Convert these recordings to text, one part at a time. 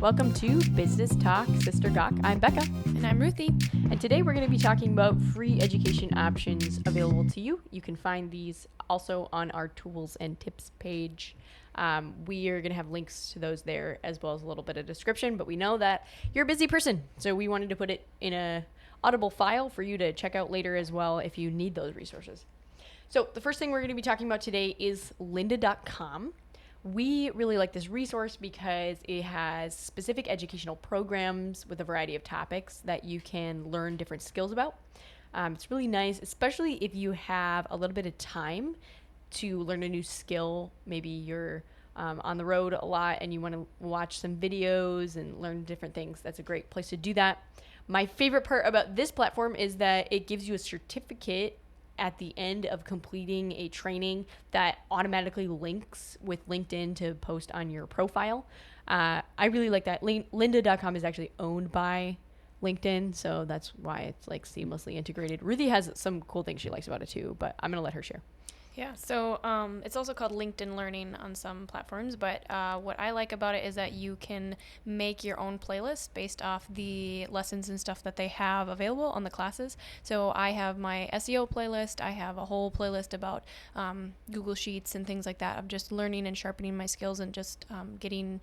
Welcome to Business Talk Sister Gawk. I'm Becca. And I'm Ruthie. And today we're going to be talking about free education options available to you. You can find these also on our tools and tips page. We are going to have links to those there as well as a little bit of description, but we know that you're a busy person, so we wanted to put it in a Audible file for you to check out later as well if you need those resources. So the first thing we're going to be talking about today is lynda.com. We really like this resource because it has specific educational programs with a variety of topics that you can learn different skills about. It's really nice, especially if you have a little bit of time to learn a new skill. Maybe you're on the road a lot and you want to watch some videos and learn different things. That's a great place to do that. My favorite part about this platform is that it gives you a certificate at the end of completing a training that automatically links with LinkedIn to post on your profile. I really like that. Lynda.com is actually owned by LinkedIn, so that's why it's like seamlessly integrated. Ruthie has some cool things she likes about it too, but I'm going to let her share. Yeah, so it's also called LinkedIn Learning on some platforms, but what I like about it is that you can make your own playlist based off the lessons and stuff that they have available on the classes. So I have my SEO playlist. I have a whole playlist about Google Sheets and things like that of just learning and sharpening my skills and just getting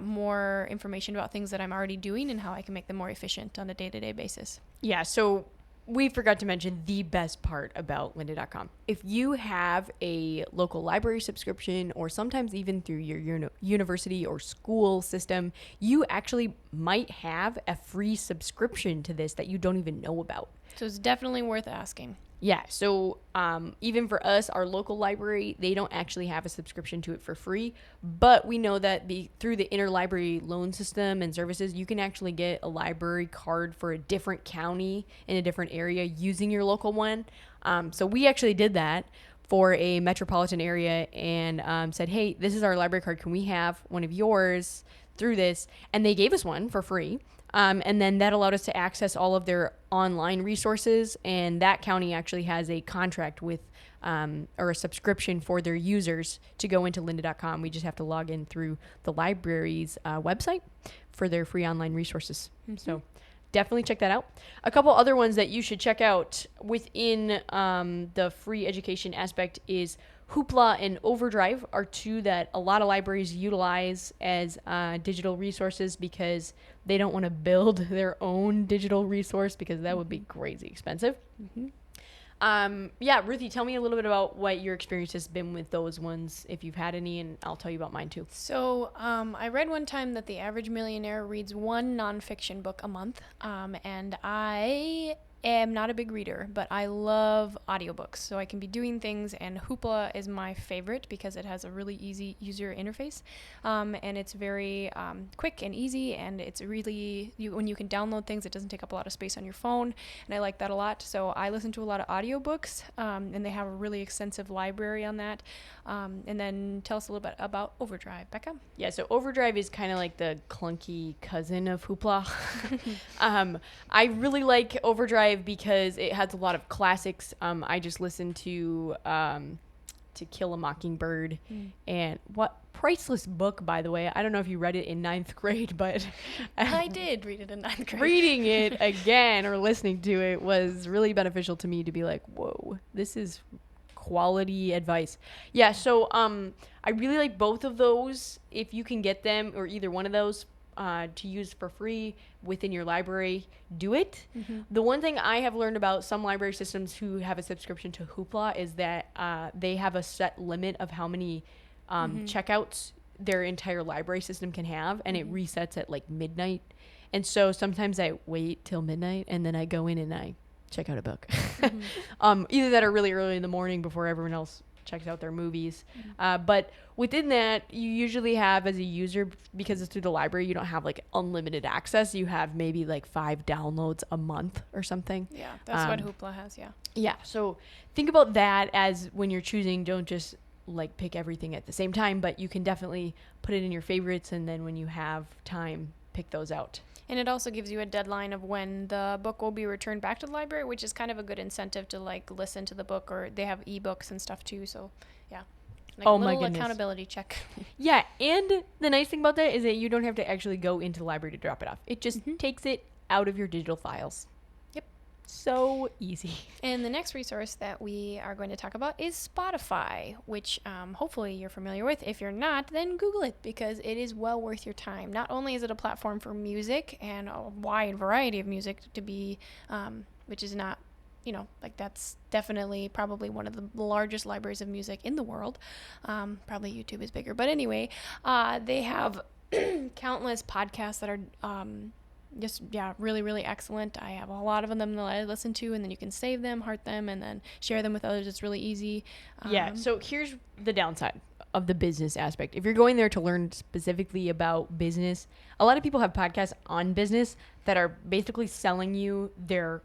more information about things that I'm already doing and how I can make them more efficient on a day-to-day basis. Yeah, so we forgot to mention the best part about lynda.com. If you have a local library subscription or sometimes even through your university or school system, you actually might have a free subscription to this that you don't even know about. So it's definitely worth asking. Yeah, so even for us, our local library, they don't actually have a subscription to it for free, but we know that through the interlibrary loan system and services, you can actually get a library card for a different county in a different area using your local one. So we actually did that for a metropolitan area and said, hey, this is our library card. Can we have one of yours through this? And they gave us one for free. And then that allowed us to access all of their online resources. And that county actually has a contract with or a subscription for their users to go into lynda.com. We just have to log in through the library's website for their free online resources. Mm-hmm. So definitely check that out. A couple other ones that you should check out within the free education aspect is Hoopla and Overdrive are two that a lot of libraries utilize as digital resources because they don't want to build their own digital resource because that would be crazy expensive. Mm-hmm. Ruthie, tell me a little bit about what your experience has been with those ones, if you've had any, and I'll tell you about mine too. So I read one time that the average millionaire reads one nonfiction book a month, and I am not a big reader, but I love audiobooks, so I can be doing things, and Hoopla is my favorite because it has a really easy user interface, and it's very quick and easy, and it's really, when you can download things, it doesn't take up a lot of space on your phone, and I like that a lot. So I listen to a lot of audiobooks, and they have a really extensive library on that. And then tell us a little bit about Overdrive, Becca. Yeah, so Overdrive is kind of like the clunky cousin of Hoopla. I really like Overdrive because it has a lot of classics. I just listened to Kill a Mockingbird, and what priceless book, by the way. I don't know if you read it in 9th grade, but I did read it in 9th grade. Reading it again or listening to it was really beneficial to me to be like, whoa, this is quality advice. Yeah, so I really like both of those. If you can get them, or either one of those to use for free within your library, do it. Mm-hmm. The one thing I have learned about some library systems who have a subscription to Hoopla is that they have a set limit of how many checkouts their entire library system can have, and it resets at like midnight. And so sometimes I wait till midnight and then I go in and I check out a book. Either that or really early in the morning before everyone else checks out their movies. But within that, you usually have, as a user, because it's through the library, you don't have like unlimited access. You have maybe like 5 downloads a month or something. Yeah, that's what Hoopla has, yeah. Yeah, so think about that as when you're choosing. Don't just like pick everything at the same time, but you can definitely put it in your favorites, and then when you have time, pick those out. And it also gives you a deadline of when the book will be returned back to the library, which is kind of a good incentive to like listen to the book, or they have ebooks and stuff too. So, yeah. Like Oh a my little goodness. accountability check. Yeah, and the nice thing about that is that you don't have to actually go into the library to drop it off. It just takes it out of your digital files. Yep. So easy. And the next resource that we are going to talk about is Spotify, which hopefully you're familiar with. If you're not, then Google it because it is well worth your time. Not only is it a platform for music and a wide variety of music to be, which is not, like that's definitely probably one of the largest libraries of music in the world. Probably YouTube is bigger. But anyway, they have countless podcasts that are really, really excellent. I have a lot of them that I listen to, and then you can save them, heart them, and then share them with others. It's really easy. Yeah, so here's the downside of the business aspect. If you're going there to learn specifically about business, a lot of people have podcasts on business that are basically selling you their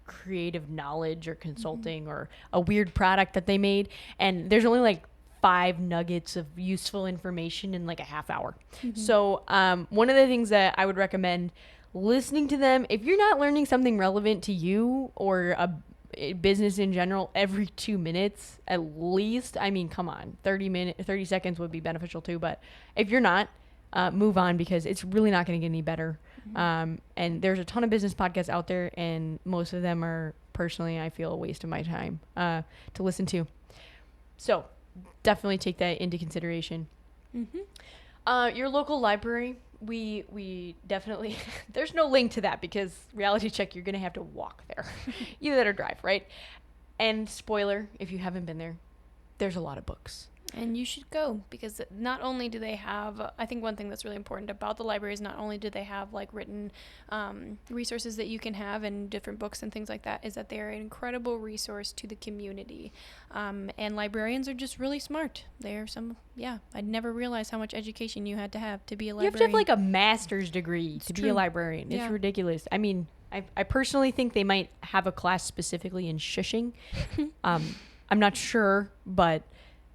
creative knowledge or consulting or a weird product that they made, and there's only like 5 nuggets of useful information in like a half hour. So one of the things that I would recommend listening to them, if you're not learning something relevant to you or a business in general every 2 minutes at least, I mean, come on, 30 seconds would be beneficial too, but if you're not, move on because it's really not going to get any better. And there's a ton of business podcasts out there, and most of them are, personally, I feel, a waste of my time to listen to. So definitely take that into consideration. Your local library, we definitely, there's no link to that because reality check, you're going to have to walk there. Either that or drive, right? And spoiler, if you haven't been there, there's a lot of books. And you should go because not only do they have, I think one thing that's really important about the library is not only do they have like written resources that you can have and different books and things like that, is that they're an incredible resource to the community. And librarians are just really smart. They're I'd never realized how much education you had to be a librarian. You have to have like a master's degree to be a librarian. It's Yeah. ridiculous. I mean, I personally think they might have a class specifically in shushing. I'm not sure, but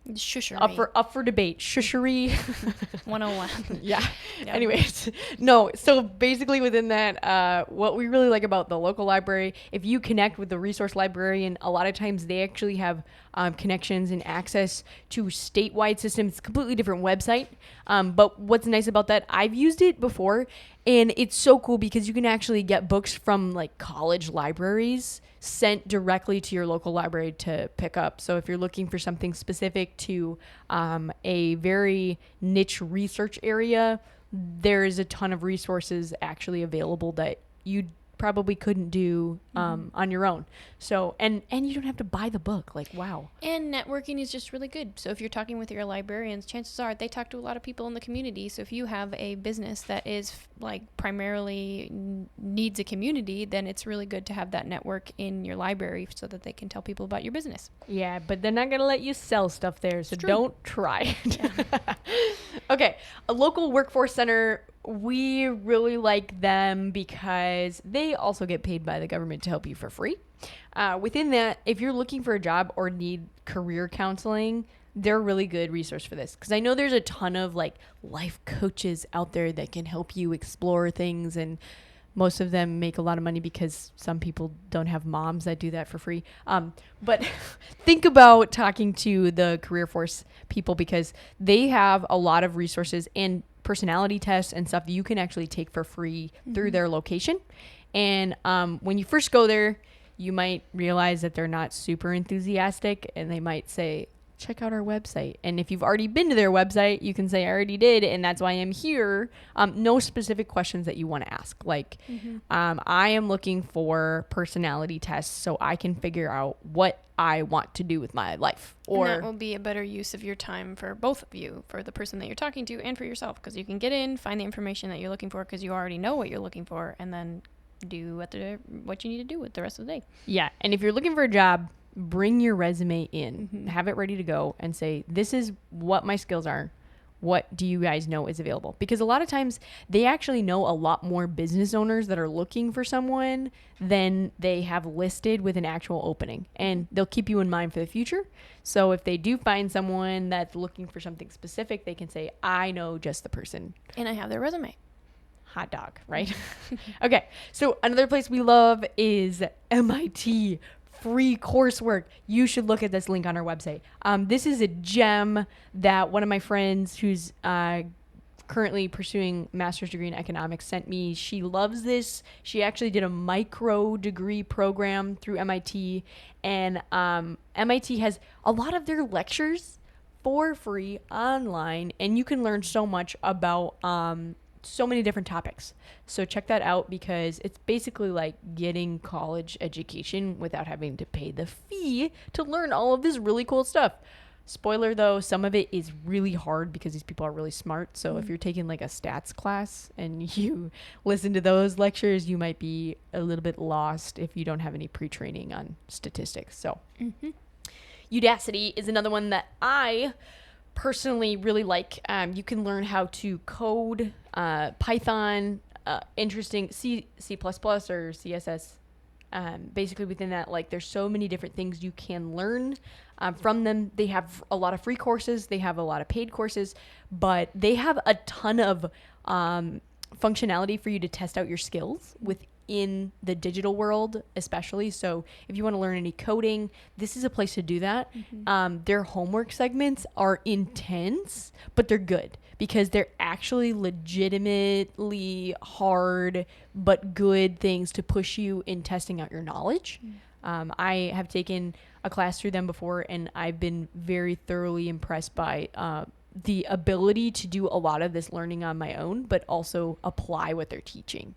Shushery. up for debate. Shushery 101. yeah. Anyways, no. So basically within that, what we really like about the local library, if you connect with the resource librarian, a lot of times they actually have connections and access to statewide systems. It's a completely different website. But what's nice about that, I've used it before, and it's so cool because you can actually get books from like college libraries sent directly to your local library to pick up. So if you're looking for something specific to a very niche research area, there is a ton of resources actually available that you probably couldn't do on your own. So and you don't have to buy the book. Like, wow. And networking is just really good. So if you're talking with your librarians, chances are they talk to a lot of people in the community. So if you have a business that is like primarily needs a community, then it's really good to have that network in your library so that they can tell people about your business. Yeah, but they're not going to let you sell stuff there, so don't try it. Yeah. Okay, a local workforce center, we really like them because they also get paid by the government to help you for free. Within that, if you're looking for a job or need career counseling, they're a really good resource for this. Because I know there's a ton of like life coaches out there that can help you explore things, and most of them make a lot of money because some people don't have moms that do that for free. But think about talking to the career force people because they have a lot of resources and personality tests and stuff that you can actually take for free through their location. And when you first go there, you might realize that they're not super enthusiastic and they might say, check out our website. And if you've already been to their website, you can say, I already did, and that's why I'm here. No specific questions that you want to ask. Like, I am looking for personality tests so I can figure out what I want to do with my life. Or and that will be a better use of your time for both of you, for the person that you're talking to and for yourself, because you can get in, find the information that you're looking for because you already know what you're looking for, and then do what you need to do with the rest of the day. Yeah, and if you're looking for a job, bring your resume in, have it ready to go, and say, this is what my skills are. What do you guys know is available? Because a lot of times they actually know a lot more business owners that are looking for someone than they have listed with an actual opening. And they'll keep you in mind for the future. So if they do find someone that's looking for something specific, they can say, I know just the person. And I have their resume. Hot dog, right? Okay. So another place we love is MIT free coursework, you should look at this link on our website. This is a gem that one of my friends who's currently pursuing master's degree in economics sent me. She loves this. She actually did a micro degree program through MIT, and MIT has a lot of their lectures for free online, and you can learn so much about so many different topics. So check that out, because it's basically like getting college education without having to pay the fee to learn all of this really cool stuff. Spoiler though, some of it is really hard because these people are really smart. So if you're taking like a stats class and you listen to those lectures, you might be a little bit lost if you don't have any pre-training on statistics. So Udacity is another one that I personally really like. You can learn how to code, Python, interesting C++ or CSS. Basically within that, like, there's so many different things you can learn from them. They have a lot of free courses. They have a lot of paid courses, but they have a ton of functionality for you to test out your skills within the digital world, especially. So if you want to learn any coding, this is a place to do that. Their homework segments are intense, but they're good because they're actually legitimately hard but good things to push you in testing out your knowledge. I have taken a class through them before, and I've been very thoroughly impressed by the ability to do a lot of this learning on my own, but also apply what they're teaching.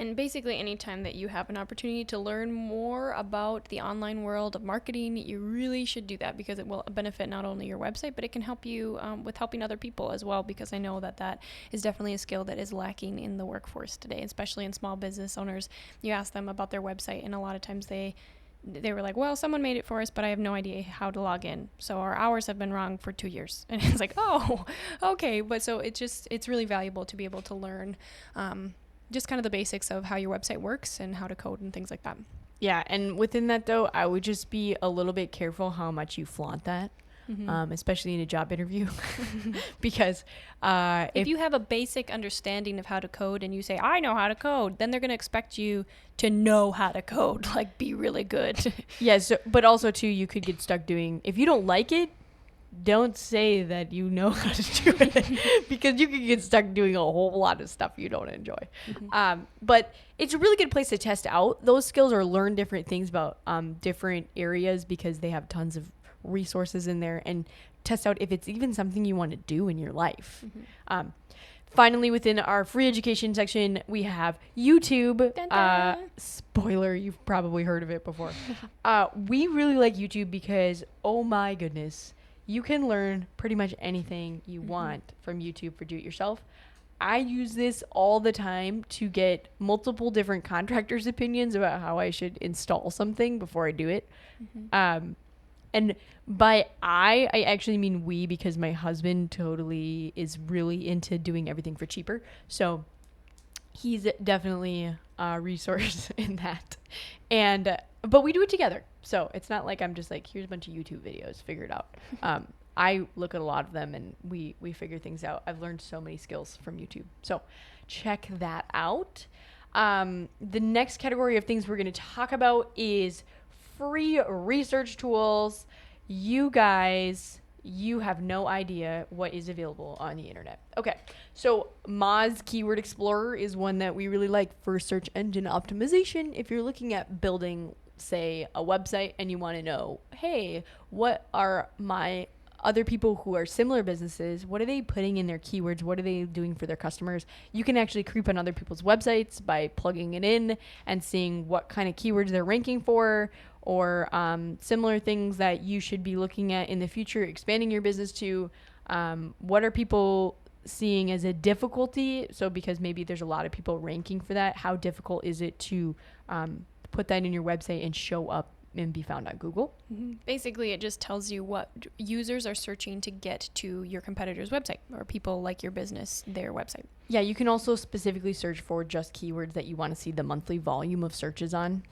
And basically, anytime that you have an opportunity to learn more about the online world of marketing, you really should do that, because it will benefit not only your website, but it can help you with helping other people as well, because I know that that is definitely a skill that is lacking in the workforce today, especially in small business owners. You ask them about their website, and a lot of times they were like, well, someone made it for us, but I have no idea how to log in. So our hours have been wrong for 2 years. And it's like, oh, okay. But so it's really valuable to be able to learn just kind of the basics of how your website works and how to code and things like that. Yeah, and within that, though, I would just be a little bit careful how much you flaunt that, especially in a job interview. Because if you have a basic understanding of how to code and you say, I know how to code, then they're going to expect you to know how to code, like be really good. Yes, but also, too, you could get stuck doing, if you don't like it, don't say that you know how to do it, because you can get stuck doing a whole lot of stuff you don't enjoy. But it's a really good place to test out those skills or learn different things about different areas, because they have tons of resources in there, and test out if it's even something you want to do in your life. Finally, within our free education section, we have YouTube. Dun, dun. Spoiler, you've probably heard of it before. We really like YouTube because, oh my goodness, you can learn pretty much anything you want from YouTube for do-it-yourself. I use this all the time to get multiple different contractors' opinions about how I should install something before I do it. And by I actually mean we, because my husband totally is really into doing everything for cheaper. So he's definitely a resource in that. But we do it together. So it's not like I'm just like, here's a bunch of YouTube videos, figure it out. I look at a lot of them, and we figure things out. I've learned so many skills from YouTube. So check that out. The next category of things we're going to talk about is free research tools. You guys, you have no idea what is available on the internet. Okay, so Moz Keyword Explorer is one that we really like for search engine optimization. If you're looking at building, say, a website and you want to know, hey, what are my other people who are similar businesses, what are they putting in their keywords? What are they doing for their customers? You can actually creep on other people's websites by plugging it in and seeing what kind of keywords they're ranking for, or similar things that you should be looking at in the future, expanding your business to. What are people seeing as a difficulty? So because maybe there's a lot of people ranking for that, how difficult is it to put that in your website and show up and be found on Google? Basically, it just tells you what users are searching to get to your competitor's website, or people like your business, their website. Yeah, you can also specifically search for just keywords that you want to see the monthly volume of searches on.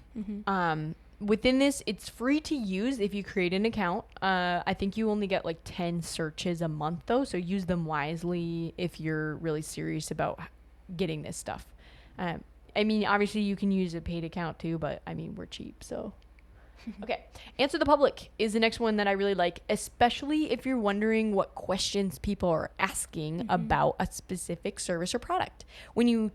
Within this, it's free to use if you create an account. I think you only get like 10 searches a month, though, so use them wisely if you're really serious about getting this stuff. I mean, obviously you can use a paid account too, but I mean, we're cheap, so Okay. Answer the Public is the next one that I really like, especially if you're wondering what questions people are asking about a specific service or product. When you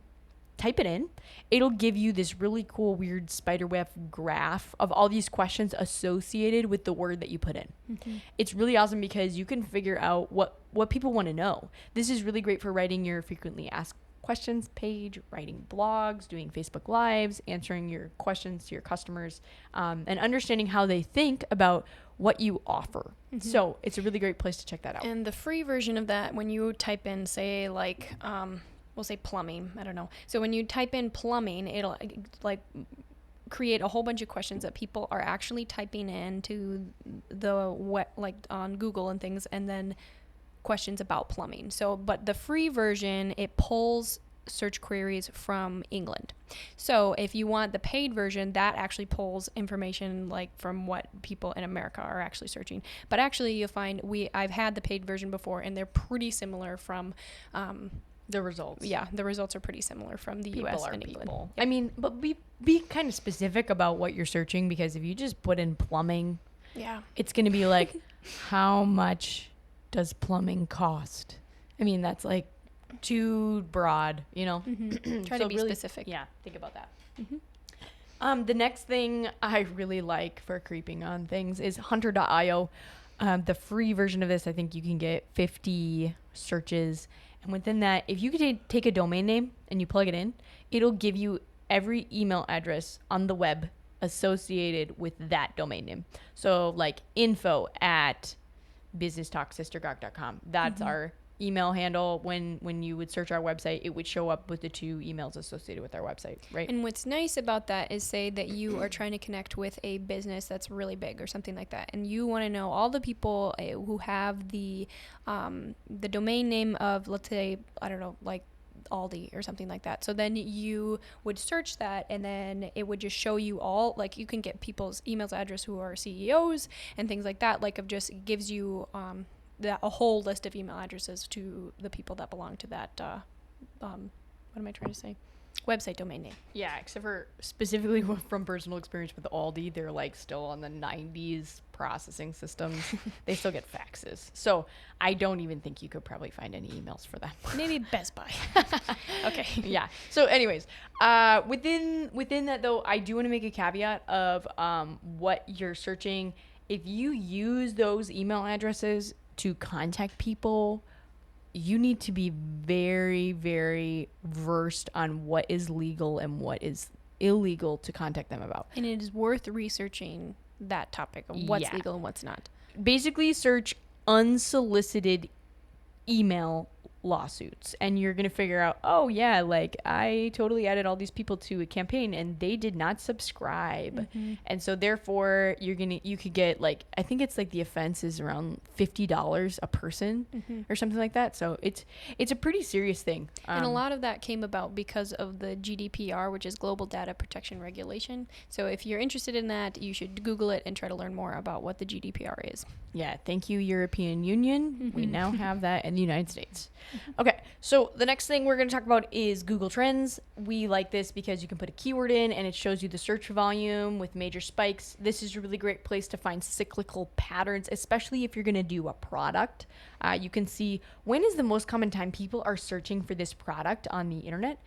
type it in, it'll give you this really cool, weird spiderweb graph of all these questions associated with the word that you put in. It's really awesome because you can figure out what people want to know. This is really great for writing your frequently asked questions page, writing blogs, doing Facebook Lives, answering your questions to your customers, and understanding how they think about what you offer. So it's a really great place to check that out. And the free version of that, when you type in, say, like, we'll say plumbing, I don't know. So when you type in plumbing, it'll like create a whole bunch of questions that people are actually typing into the like on Google and things, and then questions about plumbing. So, but the free version, it pulls search queries from England. So if you want the paid version, that actually pulls information like from what people in America are actually searching. But actually you'll find I've had the paid version before, and they're pretty similar from the results. Yeah, the results are pretty similar from the US and England. Yep. I mean, but be kind of specific about what you're searching, because if you just put in plumbing, it's going to be like, how much does plumbing cost? I mean, that's like too broad, you know. Try to be really specific. Yeah, think about that. The next thing I really like for creeping on things is hunter.io. The free version of this, I think you can get 50 searches, and within that, if you could take a domain name and you plug it in, it'll give you every email address on the web associated with that domain name. So like info@businesstalksistergawk.com. That's our email handle. When you would search our website, it would show up with the 2 emails associated with our website, right? And what's nice about that is, say that you are trying to connect with a business that's really big or something like that, and you want to know all the people who have the domain name of, let's say, I don't know, like Aldi or something like that. So then you would search that, and then it would just show you all, like, you can get people's emails address who are CEOs and things like that. Like, it just gives you a whole list of email addresses to the people that belong to that what am I trying to say, website domain name. Yeah, except for specifically from personal experience with Aldi, they're like still on the 90s processing systems. They still get faxes. So I don't even think you could probably find any emails for them. Maybe Best Buy. Okay. Yeah. So anyways, within that though, I do want to make a caveat of what you're searching. If you use those email addresses to contact people, you need to be very, very versed on what is legal and what is illegal to contact them about. And it is worth researching that topic of what's legal and what's not. Basically, search unsolicited email lawsuits, and you're going to figure out, oh yeah, like I totally added all these people to a campaign and they did not subscribe. And so therefore you could get, like, I think it's like the offense is around $50 a person or something like that. So it's a pretty serious thing. And a lot of that came about because of the GDPR, which is Global Data Protection Regulation. So if you're interested in that, you should Google it and try to learn more about what the GDPR is. Yeah, thank you, European Union. We now have that in the United States. Okay, so the next thing we're going to talk about is Google Trends. We like this because you can put a keyword in and it shows you the search volume with major spikes. This is a really great place to find cyclical patterns, especially if you're going to do a product. You can see when is the most common time people are searching for this product on the internet.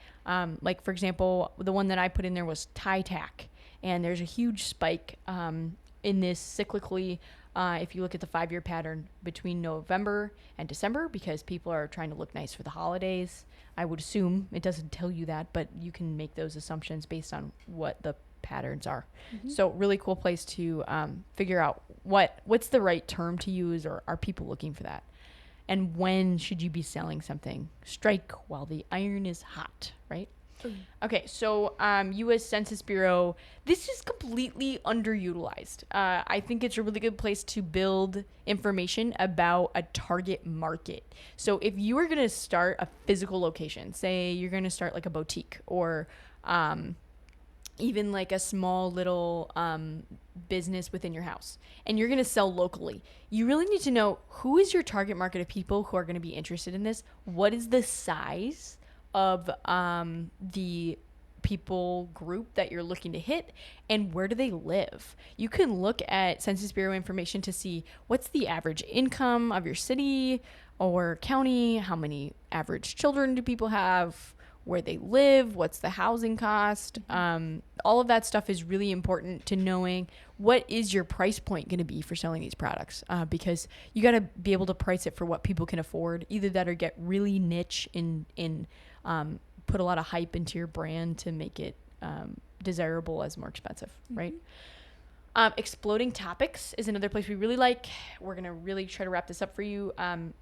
Like, for example, the one that I put in there was tie tack, and there's a huge spike in this cyclically. If you look at the 5-year pattern between November and December, because people are trying to look nice for the holidays. I would assume it doesn't tell you that, but you can make those assumptions based on what the patterns are. So really cool place to figure out what's the right term to use, or are people looking for that? And when should you be selling something? Strike while the iron is hot, right? Okay, so U.S. Census Bureau, this is completely underutilized. I think it's a really good place to build information about a target market. So if you are going to start a physical location, say you're going to start like a boutique, or even like a small little business within your house, and you're going to sell locally, you really need to know who is your target market of people who are going to be interested in this. What is the size of the people group that you're looking to hit, and where do they live. You can look at Census Bureau information to see what's the average income of your city or county, how many average children do people have, where they live, what's the housing cost. All of that stuff is really important to knowing what is your price point going to be for selling these products, because you got to be able to price it for what people can afford. Either that or get really niche in put a lot of hype into your brand to make it desirable as more expensive, right? Exploding topics is another place we really like. We're going to really try to wrap this up for you.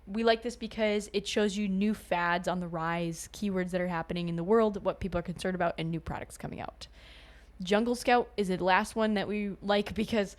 We like this because it shows you new fads on the rise, keywords that are happening in the world, what people are concerned about, and new products coming out. Jungle Scout is the last one that we like because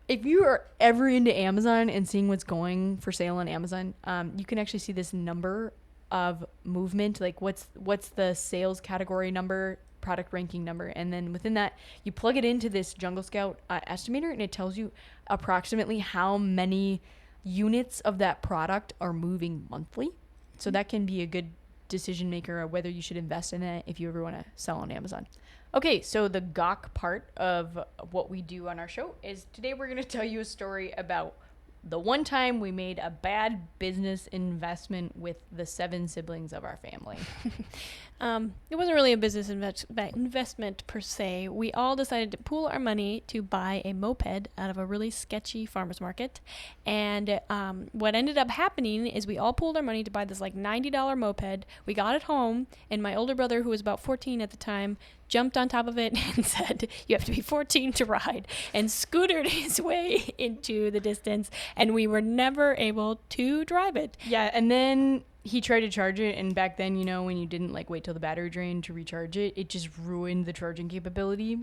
if you are ever into Amazon and seeing what's going for sale on Amazon, you can actually see this number of movement, like what's the sales category number, product ranking number, and then within that you plug it into this Jungle Scout estimator, and it tells you approximately how many units of that product are moving monthly. So that can be a good decision maker of whether you should invest in it if you ever want to sell on Amazon. Okay, so the Gawk part of what we do on our show is today we're going to tell you a story about the one time we made a bad business investment with the 7 siblings of our family. It wasn't really a business investment per se. We all decided to pool our money to buy a moped out of a really sketchy farmer's market. And what ended up happening is we all pooled our money to buy this like $90 moped. We got it home, and my older brother, who was about 14 at the time, jumped on top of it and said, "You have to be 14 to ride," and scootered his way into the distance, and we were never able to drive it. Yeah, and then he tried to charge it, and back then, you know, when you didn't like wait till the battery drained to recharge it, it just ruined the charging capability.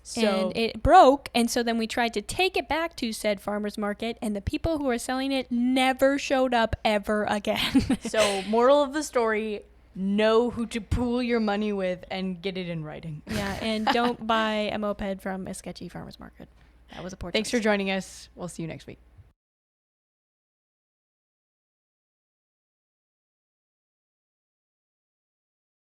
So and it broke, and so then we tried to take it back to said farmer's market, and the people who were selling it never showed up ever again. So moral of the story, know who to pool your money with and get it in writing. Yeah, and don't buy a moped from a sketchy farmer's market. That was a poor choice. Thanks for joining us. We'll see you next week.